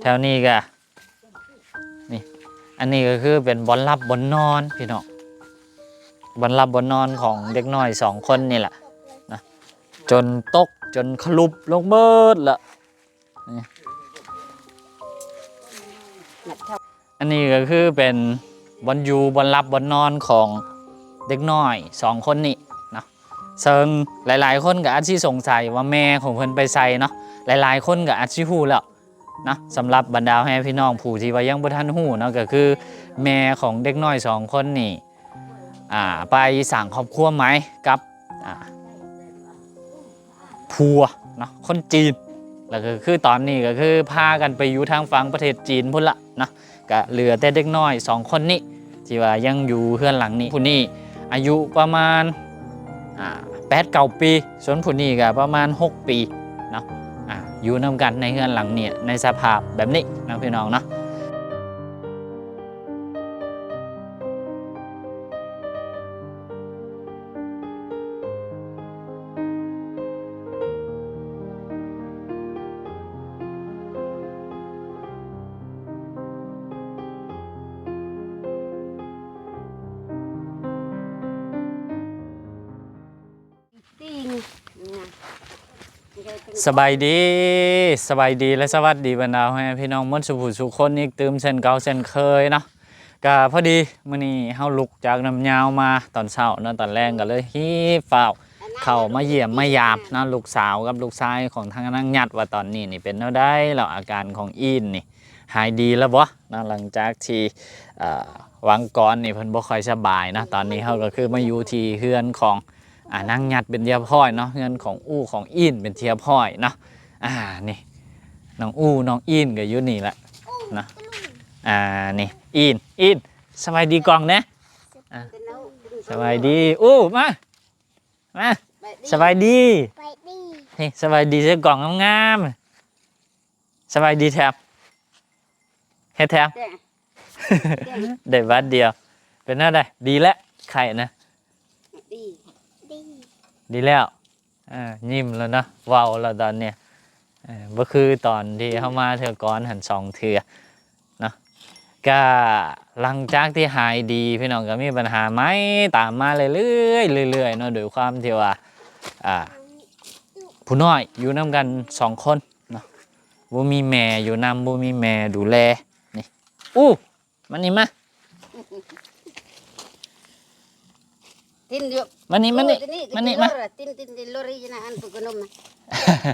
แถวนี้ก็นี่อันนี้ก็คือเป็นบ่อนรับบอนนอนพี่น้องบ่อนรับบอนนอนของเด็กน้อย2 คนนี่แหละนะจนตกจนขลุบลงเบิดละอันนี้ก็คือเป็นบ่อนอยู่บ่อนรับบอนนอนของเด็กน้อย2 คนนี่นะซึ่งหลายๆคนก็อาจสิสงสัยว่าแม่ของเพิ่นไปใส่เนาะหลายๆคนก็อาจสิฮู้แล้วนะสำหรับบรรดาแม่พี่น้องผู้ที่ว่ายังบ่ทันฮู้เนาะก็คือแม่ของเด็กน้อย2 คนนี่ไปสร้างครอบครัวไหมกับผัวเนาะคนจีนแล้วก็คือตอนนี้ก็คือพากันไปอยู่ทางฝั่งประเทศจีนพุ่นละนะก็เหลือแต่เด็กน้อย2 คนนี้ที่ว่ายังอยู่เฮือนหลังนี้ผู้นี้อายุประมาณ8-9 ปีส่วนผู้นี้ก็ประมาณ6 ปีเนาะอยู่นำกันในเฮือนหลังนี้ในสภาพแบบนี้นะพี่น้องเนาะสบายดีและสวัสดีบรรดาพี่น้องมดสุขสุขคนอีกตื่มเช่นเก่าเช่นเคยเนาะก็พอดีมื้อนี้เฮาลุกจากน้ำยาวมาตอนเช้าเนาะตอนแรกก็เลยฮีบฝ้าวเข้ามาเยี่ยมมายามเนาะลูกสาวกับลูกชายของทางนางหยัดว่าตอนนี้นี่เป็นแนวใดแล้วอาการของอินนี่หายดีแล้วบ่นะหลังจากที่วังก่อนนี่เพิ่นบ่ค่อยสบายนะตอนนี้เฮาก็คือมาอยู่ที่เฮือนของนางหยัดเป็นเทียพ่อยเนาะเงินของอู้ของอินเป็นเทียพ่อยเนาะนี่น้องอู้น้องอินก็อยู่นี่แหละนะนี่อินสบายดีกล่องนะสบายดีอู้มาสบายดีนี่สบายดีเสื้อกล่องงามๆสบายดีแทบเฮ็ดแทบได้บัดเดียวเป็นหน้าได้ดีแล้วไข่นะดีแล้วยิ้มแล้วนะว้าวแล้วตอนเนี้ยก็คือตอนที่เข้ามาเธอก้อนหัน2 เทือเนาะก็หลังจากที่หายดีพี่น้องก็มีปัญหาไหมตามมาเรื่อยๆเนาะโดยความที่ว่าผู้น้อยอยู่นำกัน2 คนเนาะบ่มีแม่อยู่นำบ่มีแม่ดูแลนี่มันนี่มาTin yuk. Mani ma. Tin lori jangan pegunum.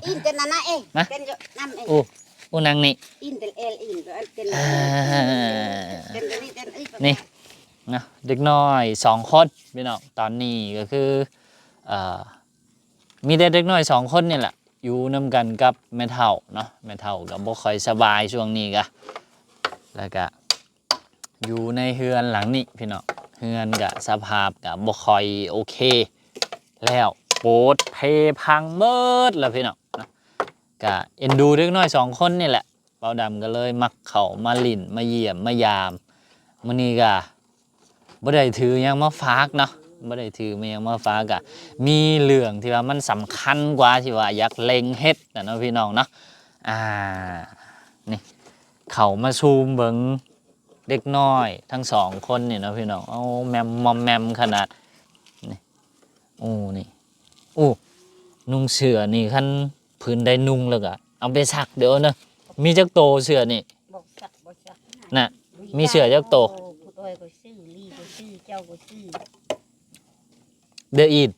In ten anak ten yuk nam nang ni. In tel el in ten. Ten นี่นะเด็กน้อย2 คนพี่น้องตอนนี้ก็คือมีแต่เด็กน้อย2 คนนี่แหละอยู่นำกันกับแม่เฒ่าเนาะแม่เฒ่าก็บ่ค่อยสบายช่วงนี้ก็แล้วก็อยู่ในเฮือนหลังนี้พี่น้องเฮือนกับสภาพกับบ่ค่อยโอเคแล้วโปดเพพังเบิดแล้วพี่น้องนะก็เอ็นดูเด็กน้อย2 คนนี่แหละเปาดำก็เลยมักเข้ามาลิ่นมาเยี่ยมมายามมื้อนี้ก็บ่ได้ถือหยังมาฝากเนาะบ่ได้ถือมาหยังมาฝากก็มีเรื่องที่ว่ามันสำคัญกว่าที่ว่าอยากเล็งเฮ็ดน่ะเนาะพี่น้องเนาะนี่เข้ามาซูมเบิ่งเด็กน้อยทั้ง2 คนนี่เนาะพี่น้องเอาแมมมอมแมมขนาดนี่นี่นุ่งเสื้อนี่คันพื้นได้นุ่งแล้วก็เอาไปซักเดี๋ยวนะมีจักโตเสื้อนี่บ่ซักน่ะมีเสื้อจักโตผู้โดยก็ซื้อลีก็ซื้อเจ้าก็ซื้อเด้ออีด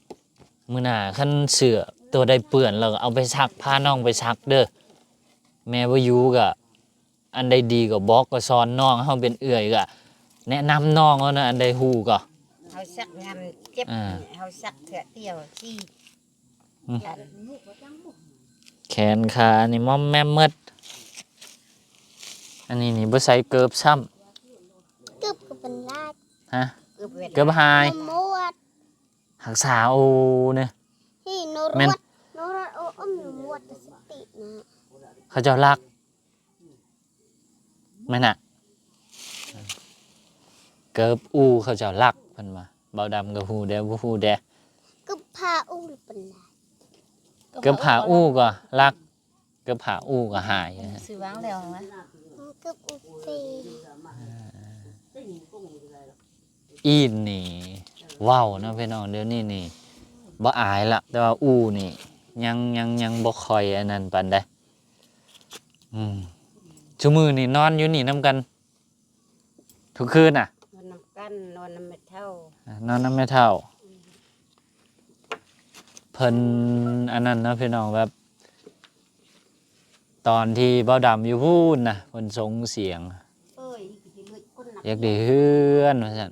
มื้อหน้าคันเสื้อตัวใดเปื้อนแล้วก็เอาไปซักพาน้องไปซักเด้อแม่บ่อยู่ก็อันใดดีก็บอกก็สอนน้องเฮาเป็นเอื้อยก็แนะนำน้องเอานะอันใดฮู้ก็เฮาซักงานเจ็บเฮาซักเถื่อเตี้ยวซี่แขนขานี่มอมแมมหมดอันนี้นี่บ่ใส่เกิบซ้ำเกือบก็เป็นลาดฮะเกิบหายมวดหักษาเนี่ยที่นรดมวดสตินะเขาเจ้ารักแม่น่ะเกิบเขาเจ้ารักเพิ่นว่าเบาดำกับฮู้แดบ่ฮู้แดก็พาอุ้งเป็นลาดเกิบหาก็รัก ก็ผ่าอู้ก็หายนะ ซื้อวางแล้วนะ มันก็อุบปี อีนนี่ว้าวนะพี่น้องเดี๋ยวนี้นี่บ่อายละแต่ว่าอู้นี่ยังบ่ค่อยอันนั้นปานใดชั่วมือนี่นอนอยู่นี่นำกันทุกคืนน่ะ นอนน้ำกันนอนน้ำเม็ดเท่าน อนนำแม่เฒ่าเพิ่นอันนั้นนะพี่น้องแบบตอนที่เบ้าดำอยู่พูนน่ะเพิ่นส่งเสียง เอ้ยสิเลือดก้นหนัก อยากได้เฮือนว่าซั่น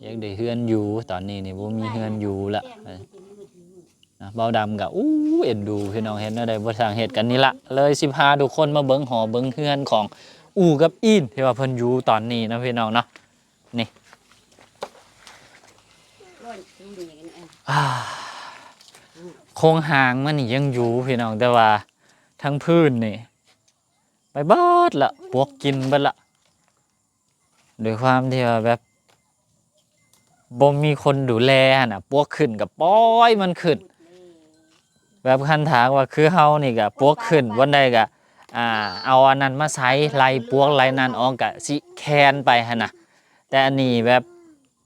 อยากได้เฮือนอยู่ตอนนี้นี่บ่มีเฮือนอยู่ละนะเบาดำก็เอ็นดูพี่น้องเห็นอะไรบ่ทางเฮ็ดกันนี่ละเลยสิพาทุกคนมาเบิ่งหอเบิ่งเฮือนของอู่กับอีนที่ว่าเพิ่นอยู่ตอนนี้นะพี่น้องเนาะนี่ ร้อนจริงอย่างนี้ อ่าโครงหางมันนี่ยังอยู่พี่น้องแต่ว่าทั้งพื้นนี่ไปเบิดละปวกกินเบิดละด้วยความที่ว่าแบบบ่มีคนดูแลน่ะปวกขึ้นกับปล่อยมันขึ้นแบบคันถามว่าคือเฮานี่ก็ปวกขึ้นวันใดก็เอาอันนั้นมาใช้ไล่ปวกไล่นั้นออกก็สิแคนไปหั่นน่ะแต่อันนี้แบบ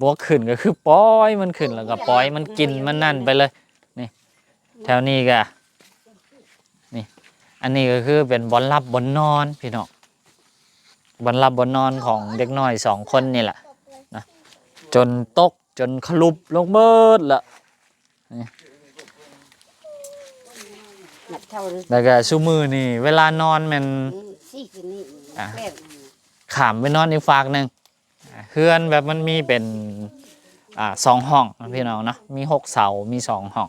ปวกขึ้นก็คือปล่อยมันขึ้นแล้วก็ปล่อยมันกินมันนั่นไปเลยนี่แถวนี้ก็นี่อันนี้ก็คือเป็นบ่อนหลับบ่อนนอนพี่น้องบ่อนหลับบ่อนนอนของเด็กน้อย2คนนี่แหละนะจนตกจนขลุบลงเบิดละ หนักเท่าเลย แล้วก็ซุมือนี่เวลานอนมัน ซี่คือนี่แบบ ขามไปนอนอีกฝากหนึ่งเฮือนแบบมันมีเป็น2 ห้องนะพี่น้องเนาะมี6 เสามี2 ห้อง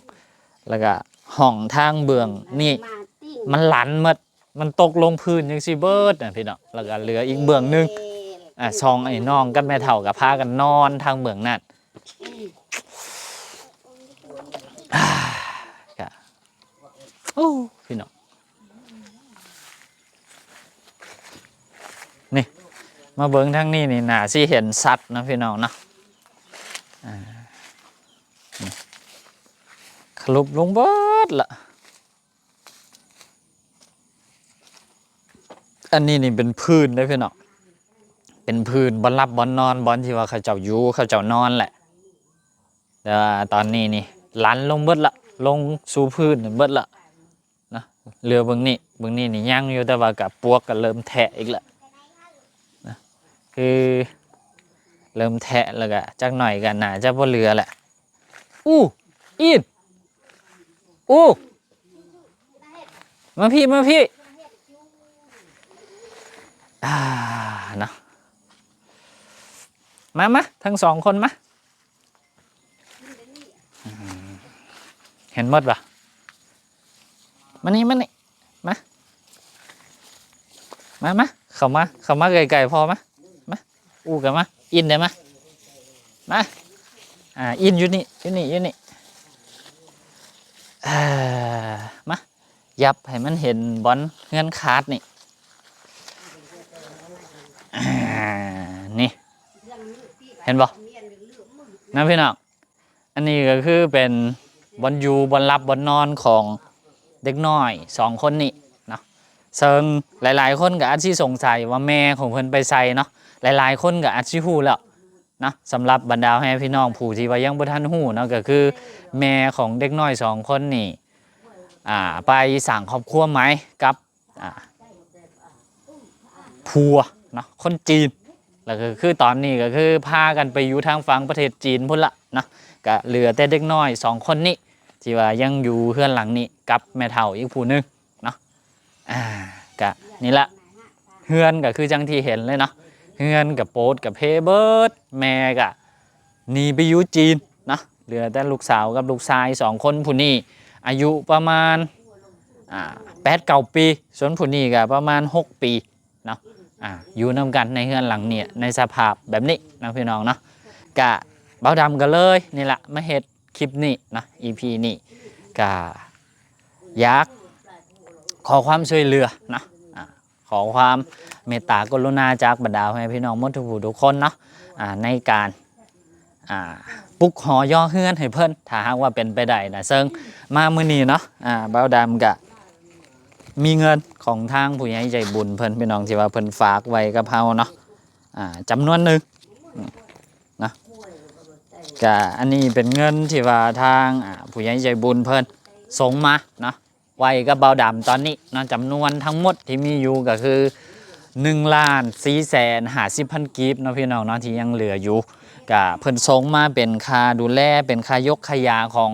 แล้วก็ห้องทางเบื้องนี่มันหลันหมดมันตกลงพื้นจังซี่เบิดนะพี่น้องแล้วก็เหลืออีกเบื้องหนึงซองไอ้น้องกับแม่เฒ่ากับพากันนอนทางเบื้องนั้นก็โอ้พี่น้องนี่มาเบิ่งทางนี้นี่น่าสิเห็นสัตว์นะพี่น้องเนาะขลุบลงเบิดละอันนี้นี่เป็นพื้นเลยพี่น้องเป็นพื้นบ่อนหลับบ่อนนอนบ่อนที่ว่าเขาเจ้าอยู่เขาเจ้านอนแหละแต่ว่าตอนนี้นี่ลันลงเบิดละลงสู่พื้นเบิดละนะเรือเบิ่งนี่ยังอยู่แต่ว่ากับปวกก็เริ่มแทะอีกละนะคือเริ่มแทะแล้วก็จักหน่อยกันน่าจะบ่เหลือแหละอีนมาพี่เนาะมาทั้ง2 คนมาเห็นหมดปะมานี่มาเข้ามาไกลๆพอมาอู้กันมาอินได้มาอินอยู่นี่มายับให้มันเห็นบอลเงื่อนขาดนี่นี่เห็นบ่นะพี่น้องอันนี้ก็คือเป็นบอลอยู่บอลรับบอลนอนของเด็กน้อย2 คนนี่เนาะซึ่งหลายๆคนก็อาจสิสงสัยว่าแม่ของเพิ่นไปใส่เนาะหลายๆคนก็อาจสิฮู้แล้วนะสำหรับบรรดาแม่พี่น้องผู้ที่ว่ายังบ่ทันฮู้เนาะก็คือแม่ของเด็กน้อย2 คนนี่ไปสร้างครอบครัวไหมกับผัวเนาะคนจีนแล้วก็คือตอนนี้ก็คือพากันไปอยู่ทางฝั่งประเทศจีนพุ่นละเนาะก็เหลือแต่เด็กน้อย2 คนนี้ที่ว่ายังอยู่เฮือนหลังนี้กับแม่เฒ่าอีกผู้นึงเนาะก็นี่ละเฮือนก็คือจังที่เห็นเลยเนาะเฮือนกับโป๊ดกับเพเบิร์ดแม่ก็หนีไปอยู่จีนเนาะเหลือแต่ลูกสาวกับลูกชาย2 คนผู้นี้อายุประมาณ8-9 ปีส่วนผู้นี้ก็ประมาณ6 ปีเนาะอยู่นำกันในเฮือนหลังเนี่ยในสภาพแบบนี้นะพี่น้องเนาะกะเบาดำกันเลยนี่แหละมาเฮ็ดคลิปนี้นะ EP นี้กะอยากขอความช่วยเหลือนะขอความเมตตากรุณาจากบรรดาพี่น้องหมดทุกคนเนาะในการปลุกหอย่อเฮือนให้เพิ่นถ้าหากว่าเป็นไปได้นะซึ่งมามื้อนี้เนาะเบาดำกะ มีเงินของทางผู้ใหญ่ใจบุญเพิ่นพี่น้องที่ว่าเพิ่นฝากไว้กับเฮาเนาะจำนวนหนึงนะก็อันนี้เป็นเงินที่ว่าทางผู้ใหญ่ใจบุญเพิ่นส่งมาเนาะไว้กับเบาดำตอนนี้เนาะจำนวนทั้งหมดที่มีอยู่ก็คือ1,450,000 กีบเนาะพี่น้องเนาะที่ยังเหลืออยู่ก็เพิ่นส่งมาเป็นค่าดูแลเป็นค่ายกขยาของ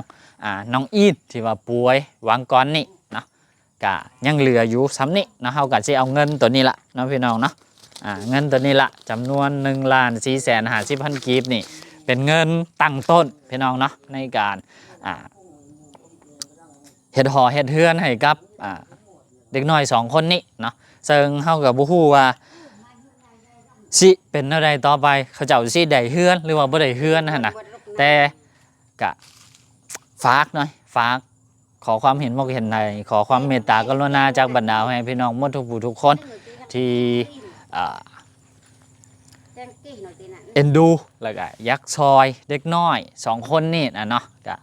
น้องอีดที่ว่าป่วยวางก่อนนี่เนาะก็ยังเหลืออยู่ซ้ำนี่เนาะเฮาก็สิเอาเงินตัวนี้ละเนาะพี่น้องเนาะเงินตัวนี้ละจำนวน1,450,000 กีบนี่เป็นเงินตั้งต้นพี่น้องเนาะในการเฮ็ดหอเฮ็ดเฮือนให้กับเด็กน้อย2คนนี้เนาะซึ่งเฮาก็บ่ฮู้ว่าสิเป็นอะไรต่อไปเขาเจ้าสิได้เฮือนหรือว่าบ่ได้เฮือนนั่นน่ะแต่ก็ฝากหน่อยฝากขอความเห็นบอกเห็นในขอความเมตตากรุณาจากบรรดาให้พี่น้องหมดทุกผู้ทุกคนที่เอ็นดูแล้วก็ยักซอยเด็กน้อย2คนนี่นะเนาะก็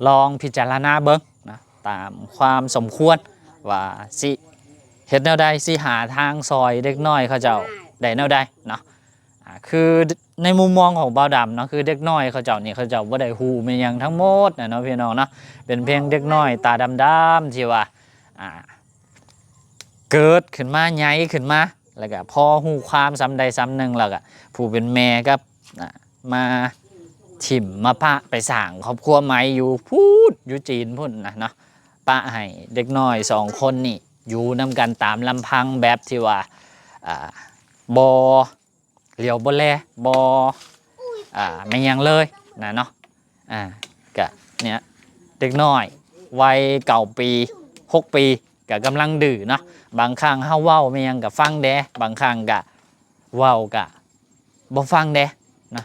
ลองพิจารณาเบิ่งนะตามความสมควรว่าสิเฮ็ดแนวใดสิหาทางซอยเด็กน้อยเขาเจ้าได้แนวใดเนาะคือในมุมมองของบ่าวดำเนาะคือเด็กน้อยเขาเจ้านี่เขาเจ้าบ่ได้ฮู้แม่นหยังทั้งหมดนะเนาะพี่น้องเนาะเป็นเพียงเด็กน้อยตาดำๆที่ว่าเกิดขึ้นมาใหญ่ขึ้นมาแล้วก็พอฮู้ความซ้ำใดซ้ำหนึ่งแล้วก็ผู้เป็นแม่ก็มาถิ่มมาปะไปสร้างครอบครัวใหม่อยู่พูดอยู่จีนพุ่นนะเนาะปะให้เด็กน้อย2คนนี่อยู่นำกันตามลำพังแบบที่ว่าบ่เหลียวบ่แลบ่ไม่ยังเลยนะเนาะก็เนี่ยเด็กน้อยวัย9 ปี6 ปีก็กำลังดื้อเนาะบางครั้งเฮาเว้าไม่ยังก็ฟังแดบางครั้งก็เว้าก็บ่ฟังแดนะ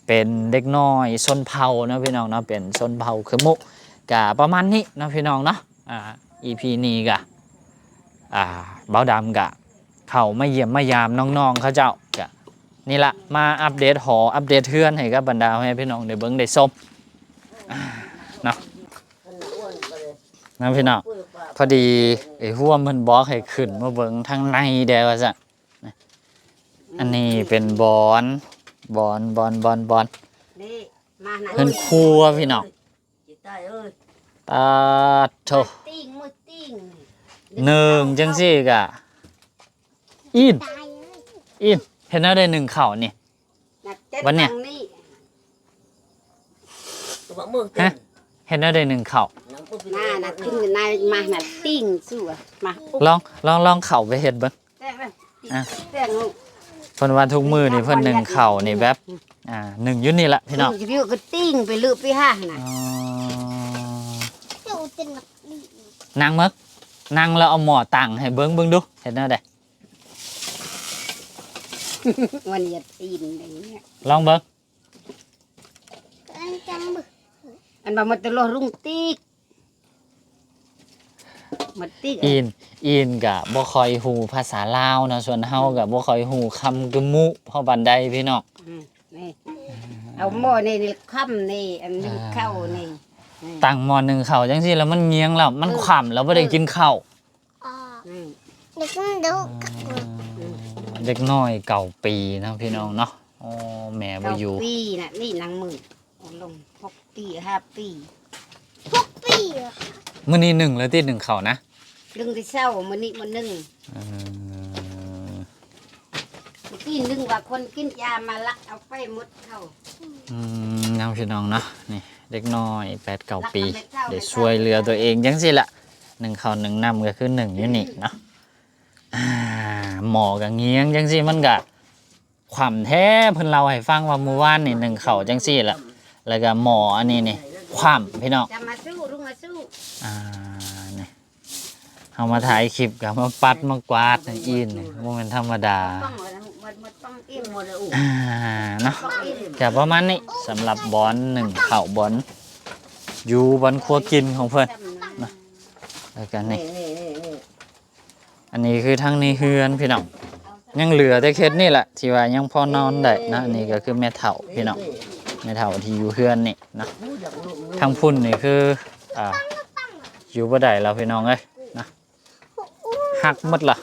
เป็นเด็กน้อยชนเผ่าเนาะพี่น้องเนาะเป็นชนเผ่าคือมุก็ประมาณนี้เนาะพี่น้องเนาะEP นี้ก็เบาดำก็เข้ามาเยี่ยมมายามน้องๆเขาเจ้าก็นี่ละมาอัปเดตหออัปเดตเทือนให้กับบรรดาให้พี่น้องได้เบิ่งได้ชมเนาะนะพี่น้องพอดีไอ้หัวมันบอกให้ขึ้นมาเบิ่งทางในเด้อว่าซั่นอันนี้เป็นบอนนี่มาไหน เพิ่นครัวพี่น้องตาโถ ติ้งมือติ้ง หนึ่งจังซี่ก็อิน ตายเลย เห็นแล้วได้1ข้าวนี่วันเนี่ยฮะเห็นแล้วได้1ข้าว น่ะติ้งนายมาน่ะติ้งสู้มา ลองเข้าไปเฮ็ดเบิ่ง แต้งเลยแต้งลูก เพิ่นว่าทุกมื้อนี่เพิ่น1ข้าวนี่แบบ1อยู่นี่ละพี่น้อง จะพี่ก็ติ้งไปลืบไปห้าน่ะ เดี๋ยวจะหนักดี นั่งมึกนั่งแล้วเอาหม้อตั้งให้เบิ่งดูเห็นแนวใด วันนี้ตีนอย่างเงี้ย ลองเบิ่ง อันจังบึก อันบ่มาตลอดลุงติ๊กมาติ๊ก อินก็บ่ค่อยฮู้ภาษาลาวเนาะส่วนเฮาก็บ่ค่อยฮู้คำกึมมุเพราะปานใดพี่น้อง นี่เอาหม้อนี่ค่ำนี่อันนี้เข้านี่ ตั้งหม้อ1ข้าวจังซี่แล้วมันเงียงแล้วมันขว่ำแล้วบ่ได้กินข้าว อ่าเด็กมันดู เด็กน้อย9 ปีนะพี่น้องเนาะอ๋อแม่บ่อยู่ ปีน่ะนี่นางมือลง6 ปี5 ปี พวกปีอ่ะ มื้อนี้1แล้วติด1ข้าวนะ ดึงที่เช้ามื้อนี้มื้อนึงกินนึงว่าคนกินยามาลักเอาไปหมดเข้า น้องพี่น้องเนาะนี่เด็กน้อย8-9 ปีได้ช่วยเหลือตัวเองจังซี่ล่ะ1ข้าว1น้ำก็คือ1อยู่นี่เนาะหมอก็เงียงจังซี่มันก็ขว่ำแท้เพิ่นเล่าให้ฟังว่าเมื่อวานนี่1ข้าวจังซี่ล่ะแล้วก็หมออันนี้นี่ขว่ำพี่น้อง จะมาสู้ลุงมาสู้ นี่เฮามาถ่ายคลิปก็มาปัดมากวาดนี่อินนี่บ่แม่นธรรมดา ต้องมันต้องอิ่มหมดเลยอู่ เนาะก็ประมาณนี้สำหรับบอน1ข้าวบอนอยู่บอนครัวกินของเพิ่นแล้วก็นี่อันนี้คือทางนี้เฮือนพี่น้องยังเหลือแต่เคสนี่แหละที่ว่ายังพอนอนได้นะอันนี้ก็คือแม่เฒ่าพี่น้องแม่เฒ่าที่อยู่เฮือนนี่นะทางพุ่นนี่คืออยู่บ่ได้แล้วพี่น้องเอ้ยนะ หักหมดละ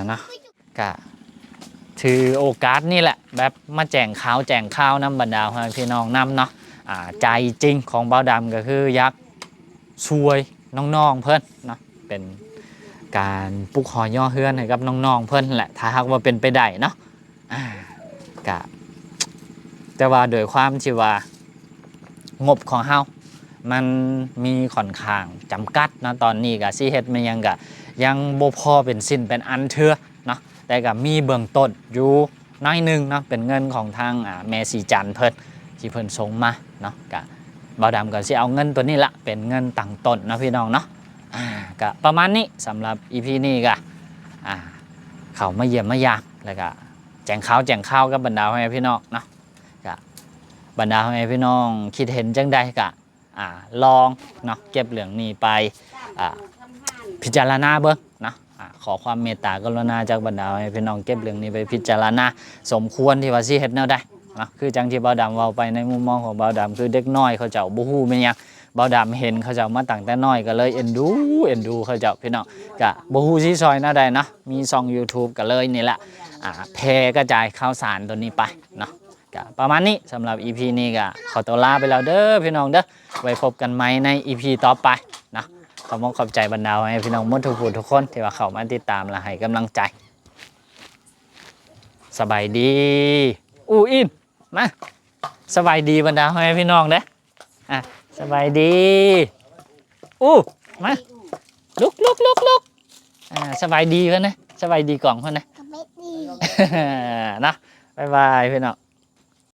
เนาะก็ถือโอกาสนี่แหละแบบมาแจ้งข่าวน้ำบรรดาพี่น้องนำเนาะใจจริงของเบาดำก็คืออยากช่วยน้องๆเพิ่นเนาะเป็นการปลุกหอย่อเฮือนให้กับน้องๆเพิ่นแหละถ้าหากว่าเป็นไปได้เนาะก็แต่ว่าโดยความที่ว่างบของเฮามันมีค่อนข้างจำกัดนะตอนนี้ก็สิเฮ็ดมันยังบ่พอเป็นสิ้นเป็นอันเทื่อเนาะแต่ก็มีเบื้องต้นอยู่น้อยหนึงเนาะเป็นเงินของทางแม่สีจันเพิ่นที่เพิ่นส่งมาเนาะก็บ่าวดำก็สิเอาเงินตัวนี้ละเป็นเงินตั้งต้นเนาะพี่น้องเนาะก็ประมาณนี้สำหรับ EP นี้ก็เข้ามาเยี่ยมมายามแล้วก็แจ้งข่าวกับบรรดาพ่อแม่พี่น้องเนาะก็บรรดาพ่อแม่พี่น้องคิดเห็นจังใดก็ลองเนาะเก็บเหลืองนี้ไปพิจารณาเบิ่งเนาะขอความเมตตากรุณาจากบรรดาพ่อแม่พี่น้องเก็บเหลืองนี้ไปพิจารณาสมควรที่ว่าสิเฮ็ดแนวใดเนาะคือจังที่บ่าวดำเว้าไปในมุมมองของบ่าวดำคือเด็กน้อยเขาเจ้าบ่ฮู้แม่นหยังบ่าวดำเห็นเขาเจ้ามาตั้งแต่น้อยก็เลยเอ็นดูเขาเจ้าพี่น้องก็บ่ฮู้สิซอยแนวใดเนาะมีช่อง YouTube ก็เลยนี่แหละแพร่กระจายข่าวสารตัวนี้ไปเนาะก็ประมาณนี้สำหรับ EP นี้ก็ขอตัวลาไปแล้วเด้อพี่น้องเด้อไว้พบกันใหม่ใน EP ต่อไปเนาะขอบใจบรรดาให้พี่น้องหมดทุกผู้ทุกคนที่ว่าเข้ามาติดตามและให้กำลังใจสบายดีอินมาสบายดีบรรดาให้พี่น้องเด้อสบายดีมาลุกสบายดีเพื่อนนะสบายดีกล่องเพื่อนนะก็ไม่ดี นะบ๊ายบายพี่น้อง